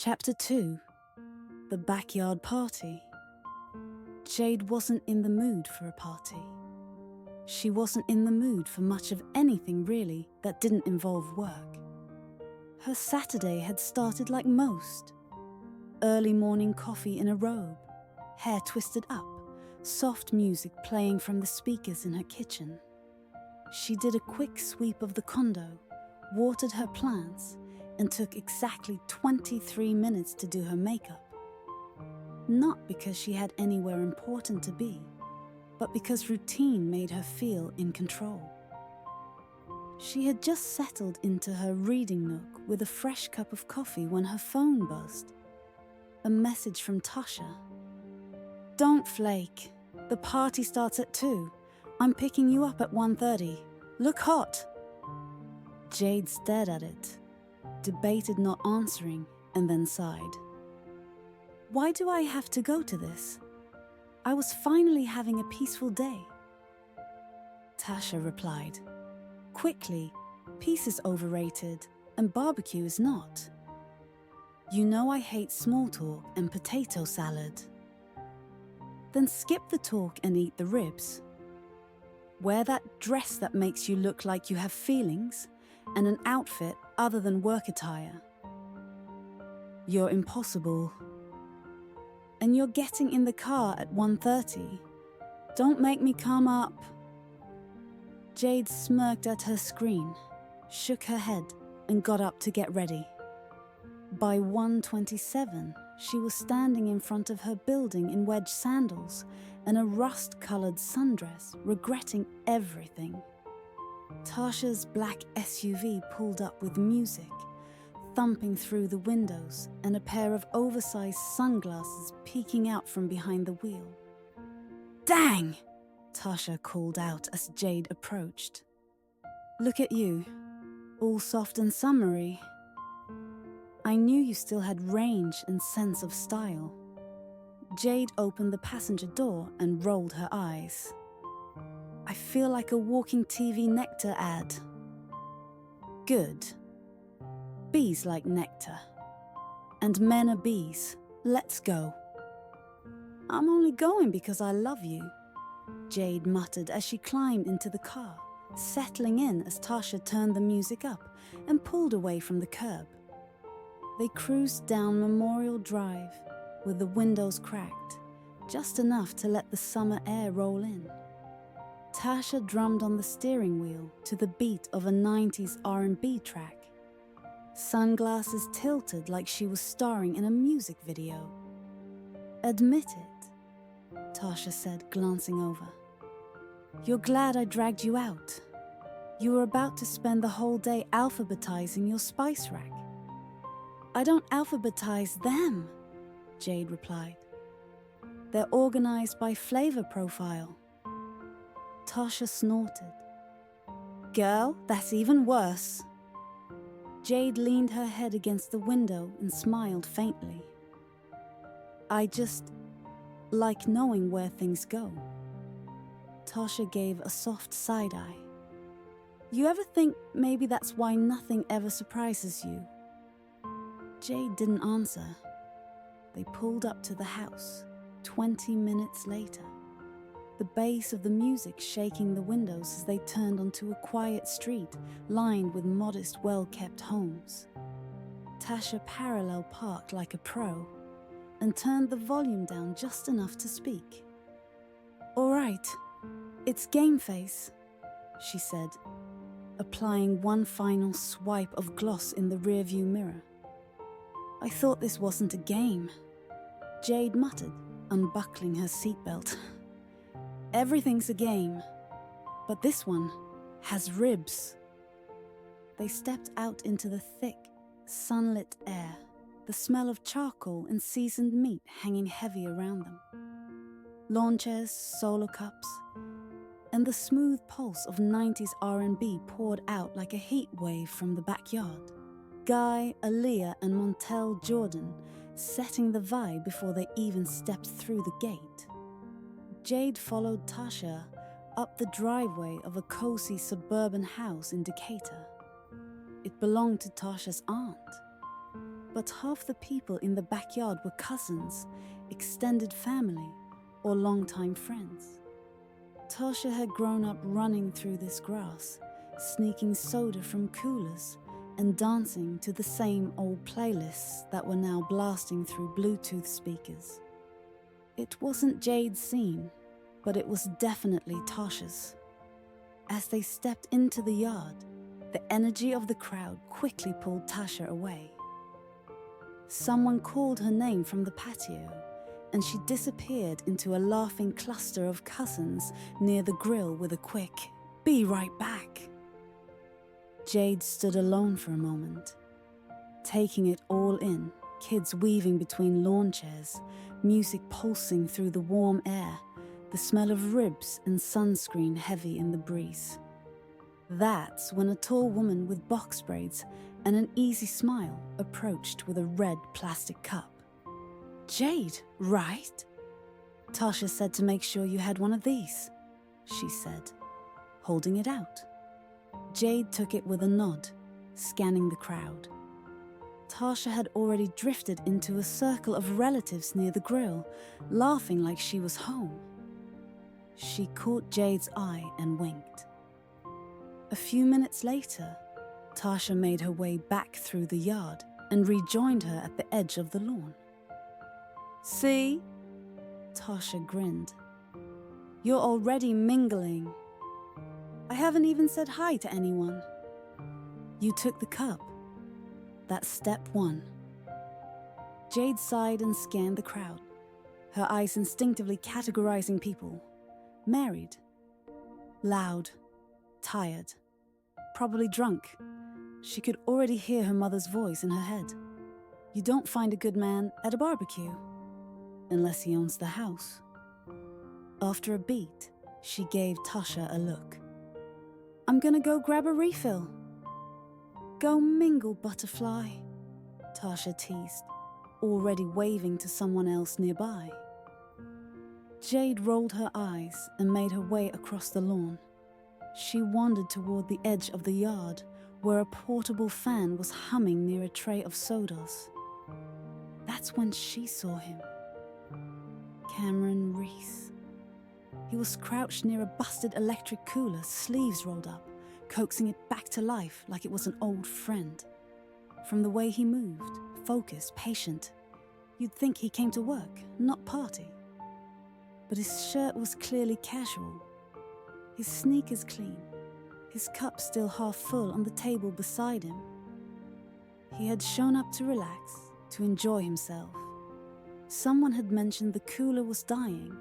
Chapter 2. The Backyard Party. Jade wasn't in the mood for a party. She wasn't in the mood for much of anything really that didn't involve work. Her Saturday had started like most. Early morning coffee in a robe, hair twisted up, soft music playing from the speakers in her kitchen. She did a quick sweep of the condo, watered her plants, and took exactly 23 minutes to do her makeup. Not because she had anywhere important to be, but because routine made her feel in control. She had just settled into her reading nook with a fresh cup of coffee when her phone buzzed. A message from Tasha. "Don't flake. The party starts at 2. I'm picking you up at 1:30. Look hot." Jade stared at it, debated not answering, and then sighed. Why do I have to go to this? I was finally having a peaceful day. Tasha replied, quickly, peace is overrated and barbecue is not. You know I hate small talk and potato salad. Then skip the talk and eat the ribs. Wear that dress that makes you look like you have feelings and an outfit other than work attire. You're impossible. And you're getting in the car at 1:30. Don't make me come up. Jade smirked at her screen, shook her head, and got up to get ready. By 1:27, she was standing in front of her building in wedge sandals and a rust-colored sundress, regretting everything. Tasha's black SUV pulled up with music, thumping through the windows, and a pair of oversized sunglasses peeking out from behind the wheel. "Dang!" Tasha called out as Jade approached. "Look at you, all soft and summery. I knew you still had range and sense of style." Jade opened the passenger door and rolled her eyes. "I feel like a walking TV nectar ad." "Good. Bees like nectar. And men are bees. Let's go." "I'm only going because I love you," Jade muttered as she climbed into the car, settling in as Tasha turned the music up and pulled away from the curb. They cruised down Memorial Drive with the windows cracked, just enough to let the summer air roll in. Tasha drummed on the steering wheel to the beat of a 90s R&B track. Sunglasses tilted like she was starring in a music video. "Admit it," Tasha said, glancing over. "You're glad I dragged you out. You were about to spend the whole day alphabetizing your spice rack." "I don't alphabetize them," Jade replied. "They're organized by flavor profile." Tasha snorted. "Girl, that's even worse." Jade leaned her head against the window and smiled faintly. "I just like knowing where things go." Tasha gave a soft side-eye. "You ever think maybe that's why nothing ever surprises you?" Jade didn't answer. They pulled up to the house, 20 minutes later, the bass of the music shaking the windows as they turned onto a quiet street lined with modest, well-kept homes. Tasha parallel parked like a pro and turned the volume down just enough to speak. "All right, it's game face," she said, applying one final swipe of gloss in the rearview mirror. "I thought this wasn't a game," Jade muttered, unbuckling her seatbelt. "Everything's a game, but this one has ribs." They stepped out into the thick, sunlit air, the smell of charcoal and seasoned meat hanging heavy around them. Lawn chairs, solo cups, and the smooth pulse of 90s R&B poured out like a heat wave from the backyard. Guy, Aaliyah, and Montel Jordan setting the vibe before they even stepped through the gate. Jade followed Tasha up the driveway of a cozy suburban house in Decatur. It belonged to Tasha's aunt. But half the people in the backyard were cousins, extended family, or longtime friends. Tasha had grown up running through this grass, sneaking soda from coolers and dancing to the same old playlists that were now blasting through Bluetooth speakers. It wasn't Jade's scene, but it was definitely Tasha's. As they stepped into the yard, the energy of the crowd quickly pulled Tasha away. Someone called her name from the patio, and she disappeared into a laughing cluster of cousins near the grill with a quick, "Be right back." Jade stood alone for a moment, taking it all in, kids weaving between lawn chairs, music pulsing through the warm air, the smell of ribs and sunscreen heavy in the breeze. That's when a tall woman with box braids and an easy smile approached with a red plastic cup. "Jade, right?" "Tasha said to make sure you had one of these," she said, holding it out. Jade took it with a nod, scanning the crowd. Tasha had already drifted into a circle of relatives near the grill, laughing like she was home. She caught Jade's eye and winked. A few minutes later, Tasha made her way back through the yard and rejoined her at the edge of the lawn. "See?" Tasha grinned. "You're already mingling. I haven't even said hi to anyone." "You took the cup. That's step one." Jade sighed and scanned the crowd, her eyes instinctively categorizing people. Married, loud, tired, probably drunk. She could already hear her mother's voice in her head. You don't find a good man at a barbecue, unless he owns the house. After a beat, she gave Tasha a look. "I'm gonna go grab a refill." "Go mingle, butterfly," Tasha teased, already waving to someone else nearby. Jade rolled her eyes and made her way across the lawn. She wandered toward the edge of the yard, where a portable fan was humming near a tray of sodas. That's when she saw him. Cameron Reese. He was crouched near a busted electric cooler, sleeves rolled up, coaxing it back to life like it was an old friend. From the way he moved, focused, patient, you'd think he came to work, not party. But his shirt was clearly casual, his sneakers clean, his cup still half full on the table beside him. He had shown up to relax, to enjoy himself. Someone had mentioned the cooler was dying,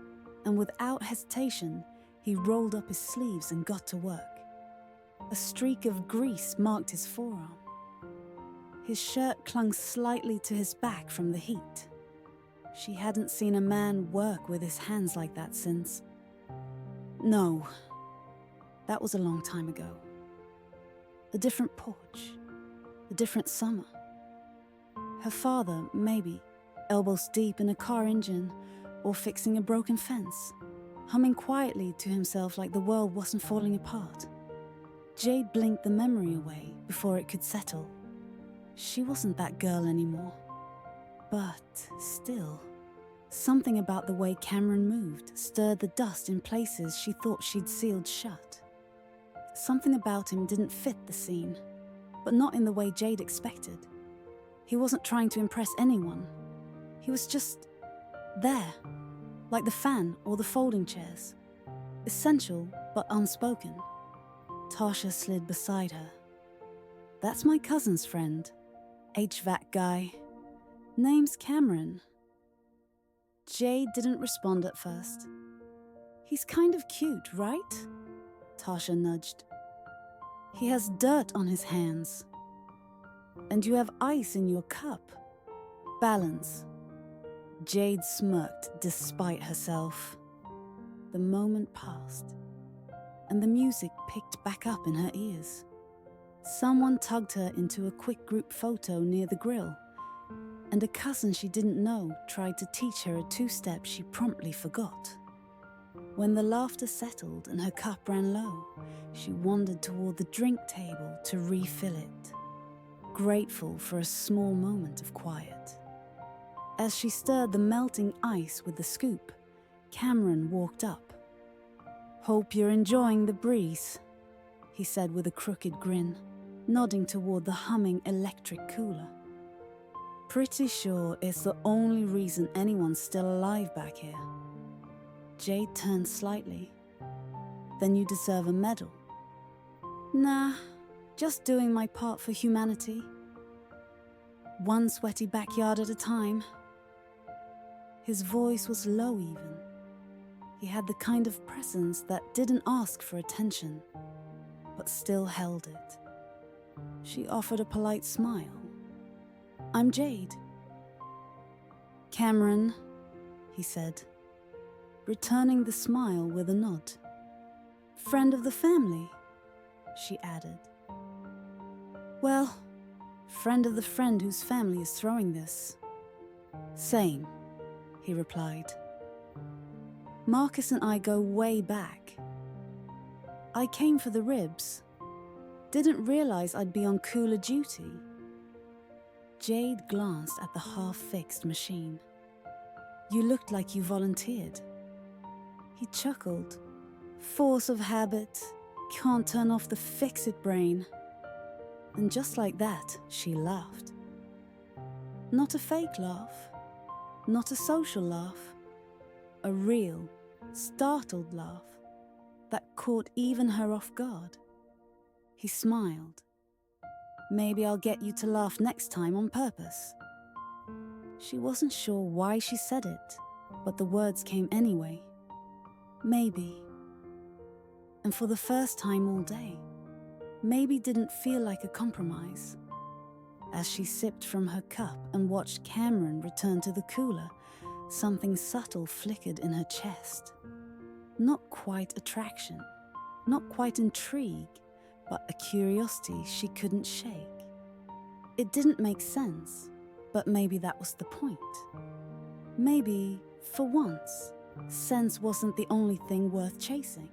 and without hesitation, he rolled up his sleeves and got to work. A streak of grease marked his forearm. His shirt clung slightly to his back from the heat. She hadn't seen a man work with his hands like that since. No, that was a long time ago. A different porch, a different summer. Her father, maybe, elbows deep in a car engine or fixing a broken fence, humming quietly to himself like the world wasn't falling apart. Jade blinked the memory away before it could settle. She wasn't that girl anymore. But still, something about the way Cameron moved stirred the dust in places she thought she'd sealed shut. Something about him didn't fit the scene, but not in the way Jade expected. He wasn't trying to impress anyone. He was just there, like the fan or the folding chairs. Essential, but unspoken. Tasha slid beside her. "That's my cousin's friend, HVAC guy. Name's Cameron." Jade didn't respond at first. "He's kind of cute, right?" Tasha nudged. "He has dirt on his hands. And you have ice in your cup. Balance." Jade smirked despite herself. The moment passed, and the music picked back up in her ears. Someone tugged her into a quick group photo near the grill, and a cousin she didn't know tried to teach her a two-step she promptly forgot. When the laughter settled and her cup ran low, she wandered toward the drink table to refill it. grateful for a small moment of quiet. As she stirred the melting ice with the scoop, Cameron walked up. "Hope you're enjoying the breeze," he said with a crooked grin, nodding toward the humming electric cooler. "Pretty sure it's the only reason anyone's still alive back here." Jade turned slightly. "Then you deserve a medal." "Nah, just doing my part for humanity. One sweaty backyard at a time." His voice was low even. He had the kind of presence that didn't ask for attention, but still held it. She offered a polite smile. "I'm Jade." "Cameron," he said, returning the smile with a nod. "Friend of the family," she added. "Well, friend of the friend whose family is throwing this." "Same," he replied. "Marcus and I go way back. I came for the ribs. Didn't realize I'd be on cooler duty." Jade glanced at the half-fixed machine. "You looked like you volunteered." He chuckled. "Force of habit, can't turn off the fix-it brain." And just like that, she laughed. Not a fake laugh, not a social laugh, a real, startled laugh that caught even her off guard. He smiled. "Maybe I'll get you to laugh next time on purpose." She wasn't sure why she said it, but the words came anyway. Maybe. And for the first time all day, maybe didn't feel like a compromise. As she sipped from her cup and watched Cameron return to the cooler, something subtle flickered in her chest. Not quite attraction, not quite intrigue, but a curiosity she couldn't shake. It didn't make sense, but maybe that was the point. Maybe, for once, sense wasn't the only thing worth chasing.